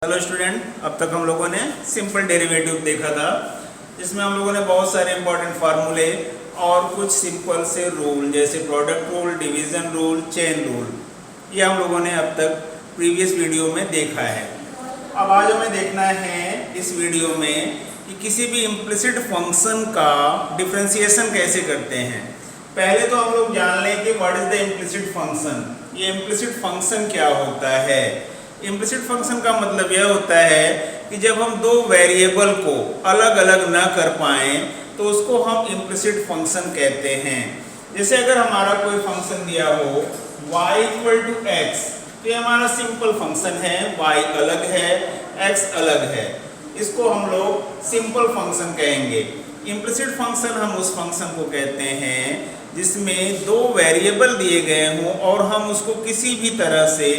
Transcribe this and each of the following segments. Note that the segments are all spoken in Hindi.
हेलो स्टूडेंट, अब तक हम लोगों ने सिंपल डेरिवेटिव देखा था, जिसमें हम लोगों ने बहुत सारे इंपॉर्टेंट फार्मूले और कुछ सिंपल से रूल जैसे product rule, division rule, chain rule, ये हम लोगों ने अब तक प्रीवियस वीडियो में देखा है। अब आज हमें देखना है इस वीडियो में कि किसी भी इम्प्लिसिट फंक्शन का डिफरेंशिएशन कैसे करते हैं। पहले तो हम लोग जान लें कि what is the implicit function. ये इम्प्लिसिट फंक्शन क्या होता है। इम्प्लिसिट फंक्शन का मतलब यह होता है कि जब हम दो वेरिएबल को अलग अलग ना कर पाएँ तो उसको हम इम्प्लिसिट फंक्शन कहते हैं। जैसे अगर हमारा कोई फंक्शन दिया हो y इक्वल टू एक्स, तो ये हमारा सिंपल फंक्शन है, y अलग है, x अलग है, इसको हम लोग सिंपल फंक्शन कहेंगे। इम्प्लिसिट फंक्शन हम उस फंक्शन को कहते हैं जिसमें दो वेरिएबल दिए गए हों और हम उसको किसी भी तरह से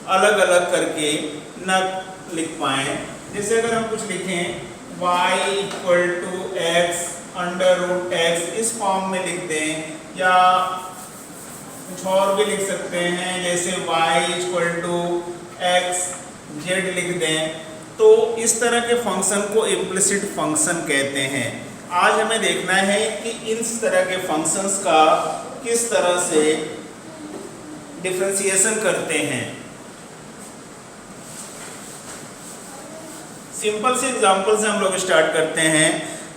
अलग अलग करके न लिख पाएँ। जैसे अगर हम कुछ लिखें y equal to x under root x, इस फॉर्म में लिख दें, या कुछ और भी लिख सकते हैं जैसे y equal to x z लिख दें, तो इस तरह के फंक्शन को इम्प्लिसिट फंक्शन कहते हैं। आज हमें देखना है कि इस तरह के फंक्शंस का किस तरह से डिफरेंशिएशन करते हैं। सिंपल से एग्जाम्पल से हम लोग स्टार्ट करते हैं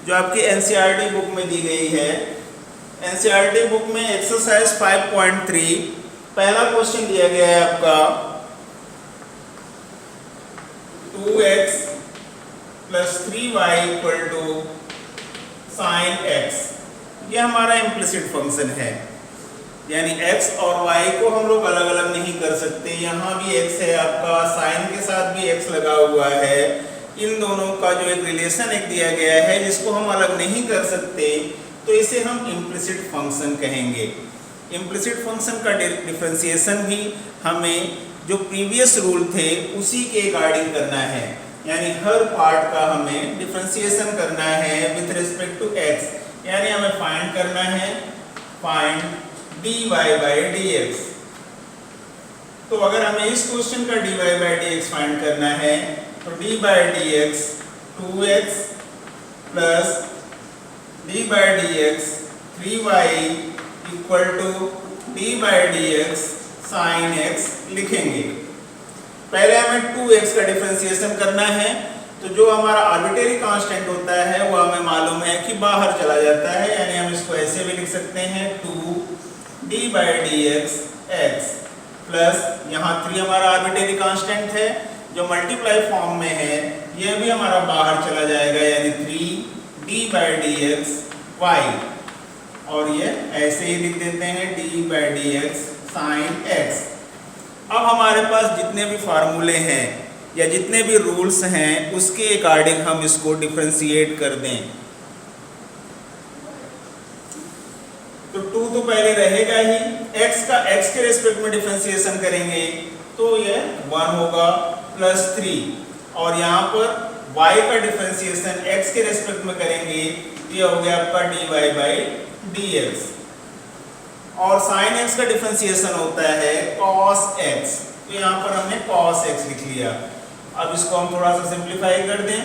जो आपकी एनसीईआरटी बुक में दी गई है। एनसीईआरटी बुक में एक्सरसाइज 5.3 पहला क्वेश्चन दिया गया है आपका 2x plus 3y equal to sine x। ये हमारा इम्प्लिसिट फंक्शन है, यानी x और y को हम लोग अलग अलग नहीं कर सकते। यहाँ भी x है आपका, साइन के साथ भी x लगा हुआ है, इन दोनों का जो एक रिलेशन एक दिया गया है जिसको हम अलग नहीं कर सकते, तो इसे हम इम्प्लिसिट फंक्शन कहेंगे। इम्प्लिसिट फंक्शन का डिफरेंशिएशन भी हमें जो प्रीवियस रूल थे उसी के अकॉर्डिंग करना है, यानी हर पार्ट का हमें डिफरेंशिएशन करना है विथ रिस्पेक्ट टू x, यानी हमें फाइंड करना है फाइंड dy बाई dx। तो अगर हमें इस क्वेश्चन का dy बाई dx फाइंड करना है तो d by dx 2x plus d by dx 3y equal to d by dx sine x लिखेंगे। पहले हमें 2x का डिफरेंशिएशन करना है, तो जो हमारा आर्बिट्रेरी कांस्टेंट होता है वो हमें मालूम है कि बाहर चला जाता है, यानी हम इसको ऐसे भी लिख सकते हैं 2d by dx x plus यहाँ 3 हमारा आर्बिट्रेरी कांस्टेंट है जो मल्टीप्लाई फॉर्म में है, यह भी हमारा बाहर चला जाएगा, यानी 3d बाई dx y, और ये ऐसे ही लिख देते हैं d by dx sine x। अब हमारे पास जितने भी फार्मूले हैं या जितने भी रूल्स हैं उसके अकॉर्डिंग हम इसको डिफरेंशिएट कर दें। तो 2 तो पहले रहेगा ही, x का x के रेस्पेक्ट में डिफरेंशिएशन करेंगे तो ये 1 होगा प्लस 3, और यहाँ पर y का डिफरेंशिएशन x के रेस्पेक्ट में करेंगे, ये हो गया आपका dy बाई dx, और sin x का डिफरेंशिएशन होता है cos x, तो यहाँ पर हमने cos x लिख लिया। अब इसको हम थोड़ा सा सिंप्लीफाई कर दें,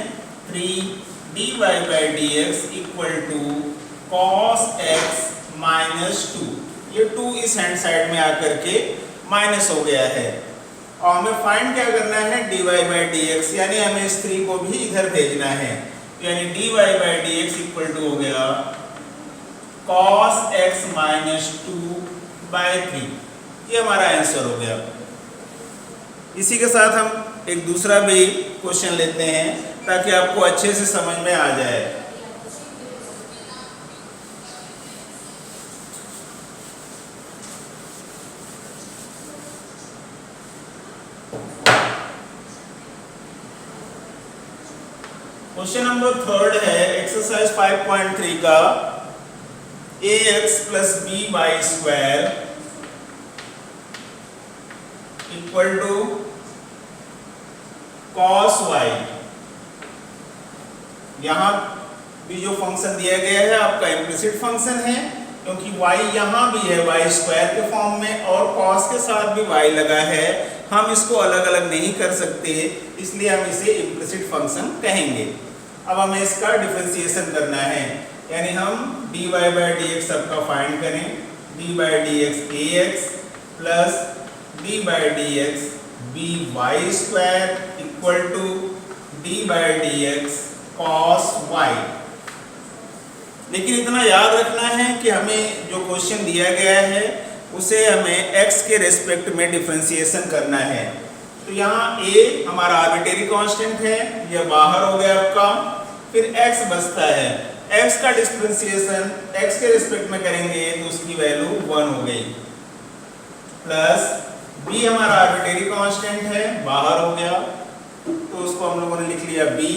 3dy by dx equal to cos x minus 2, ये 2 इस हैंड साइड में आकर के माइनस हो गया है, और हमें फाइंड क्या करना है dy बाई dx, यानी हमें इस 3 को भी इधर भेजना है, यानी dy by dx equal to हो गया cos x माइनस 2 बाई 3। ये हमारा आंसर हो गया। इसी के साथ हम एक दूसरा भी क्वेश्चन लेते हैं ताकि आपको अच्छे से समझ में आ जाए। क्वेश्चन नंबर 3 है एक्सरसाइज 5.3 का ax plus b y square equal to cos y। यहाँ भी जो फंक्शन दिया गया है आपका इम्प्लिसिट फंक्शन है, क्योंकि y यहाँ भी है y स्क्वायर के फॉर्म में और cos के साथ भी y लगा है, हम इसको अलग अलग नहीं कर सकते, इसलिए हम इसे इम्प्लिसिट फंक्शन कहेंगे। अब हमें इसका डिफरेंशिएशन करना है, यानी हम dy बाई डी एक्स सबका फाइंड करें। D by d x a x plus d by d x b y square equal to d by d x cos y. लेकिन इतना याद रखना है कि हमें जो क्वेश्चन दिया गया है उसे हमें x के रेस्पेक्ट में डिफरेंशिएशन करना है। तो यहाँ a हमारा आर्बिट्रेरी कांस्टेंट है, यह बाहर हो गया आपका, फिर x बचता है। x का डिफरेंशिएशन x के रेस्पेक्ट में करेंगे तो उसकी वैल्यू 1 हो गई, प्लस b हमारा आर्बिट्रेरी कांस्टेंट है, बाहर हो गया, तो उसको हम लोगों ने लिख लिया b।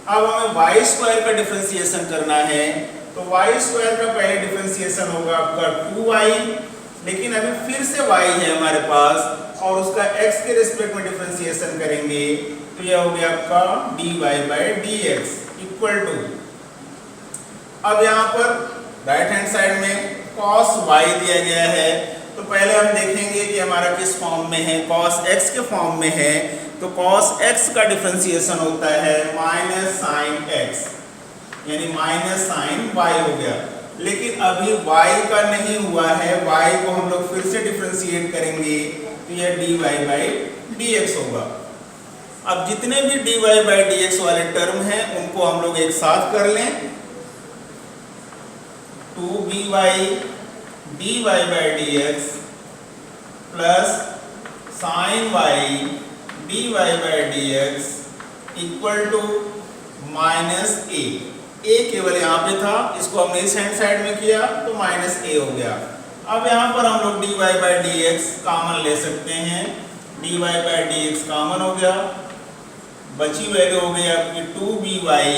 अब हमें y स्क्वायर का डिफरेंशिएशन करना है, तो y स्क्वायर का पहले डिफरेंशिएशन होगा आपका 2y, लेकिन अभी फिर से y है हमारे पास और उसका x के रिस्पेक्ट में डिफरेंशिएशन करेंगे तो यह हो गया आपका dy by d x equal to, अब यहाँ पर राइट हैंड साइड में cos y दिया गया है, तो पहले हम देखेंगे कि हमारा किस फॉर्म में है, cos x के फॉर्म में है, तो cos x का डिफरेंशिएशन होता है माइनस साइन x, यानी माइनस साइन y हो गया। लेकिन अभी y का नहीं हुआ है, y को हम लोग फिर से डिफरेंशिएट करेंगे तो यह dy बाई dx होगा। अब जितने भी dy बाई dx वाले टर्म हैं उनको हम लोग एक साथ कर लें, 2by dy by dx plus sine y dy by dx equal to minus a केवल यहाँ पे था, इसको हमने इस हैंड साइड में किया तो माइनस a हो गया। अब यहाँ पर हम लोग dy बाई dx कॉमन ले सकते हैं, dy बाई dx कॉमन हो गया, बची वैल्यू हो गई आपकी 2by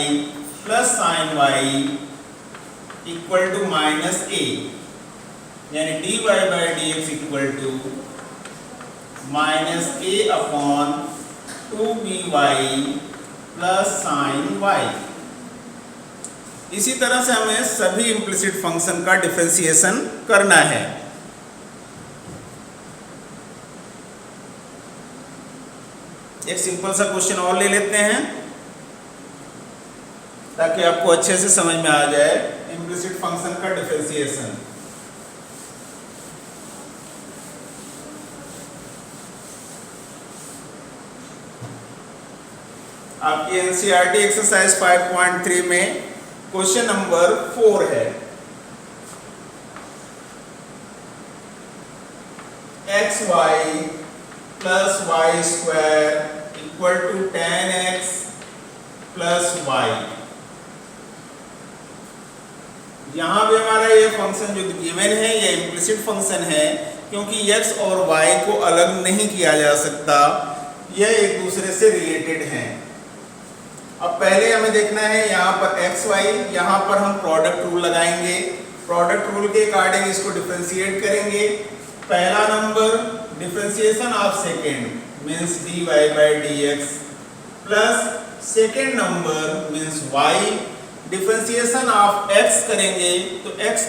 plus sine y equal to minus a, यानी dy by dx equal to minus a upon 2by plus sine y। इसी तरह से हमें सभी इम्प्लिसिट फंक्शन का डिफरेंशिएशन करना है। एक सिंपल सा क्वेश्चन और ले लेते हैं ताकि आपको अच्छे से समझ में आ जाए इम्प्लिसिट फंक्शन का डिफरेंशिएशन। आपकी एनसीईआरटी एक्सरसाइज 5.3 में क्वेश्चन नंबर 4 है, xy plus y square equal to 10x plus y. यहाँ पे हमारा ये फंक्शन जो गिवन है ये इम्प्लिसिट फंक्शन है, क्योंकि x और y को अलग नहीं किया जा सकता, यह एक दूसरे से रिलेटेड हैं। अब पहले हमें देखना है यहाँ पर एक्स वाई, यहाँ पर हम प्रोडक्ट रूल लगाएंगे, प्रोडक्ट रूल के अकॉर्डिंग इसको डिफरेंशिएट करेंगे। पहला number differentiation of second means dy by dx plus second number means y, differentiation of x करेंगे तो x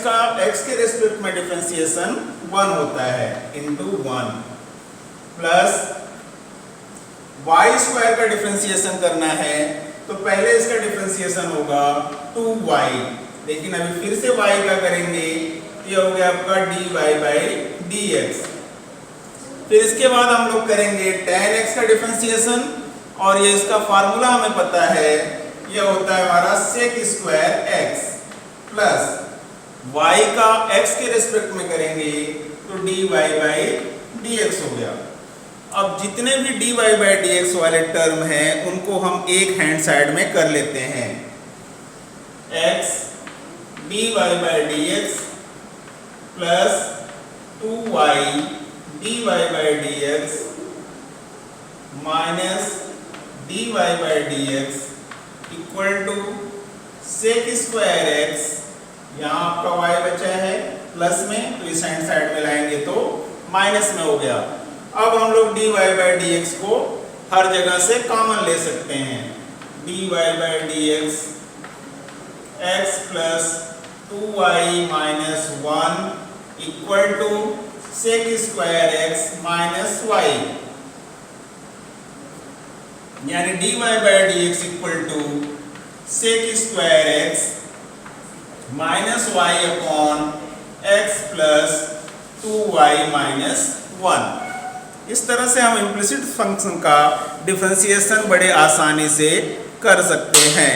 के रेस्पेक्ट में डिफरेंशिएशन 1 होता है इंटू 1 प्लस y स्क्वायर का डिफरेंशिएशन करना है तो पहले इसका डिफरेंशिएशन होगा 2y, लेकिन अभी फिर से y का करेंगे, ये हो गया आपका dy बाई dx। फिर इसके बाद हम लोग करेंगे 10x का डिफरेंशिएशन, और ये इसका फार्मूला हमें पता है, ये होता है हमारा sec square x plus y का x के रेस्पेक्ट में करेंगे तो dy बाई dx हो गया। अब जितने भी dy बाई dx वाले टर्म हैं उनको हम एक हैंड साइड में कर लेते हैं, x dy by dx plus 2y dy by dx minus dy by dx equal to sec square x, यहाँ आपका y बचा है प्लस में तो इस हैंड साइड में लाएंगे तो माइनस में हो गया। अब हम लोग dy बाई dx को हर जगह से कॉमन ले सकते हैं, dy by dx x plus 2y minus 1 equal to sec square x minus y। यानी dy by d x equal to sec square x minus y upon x plus 2y minus 1। इस तरह से हम इम्प्लिसिट फंक्शन का डिफरेंशिएशन बड़े आसानी से कर सकते हैं।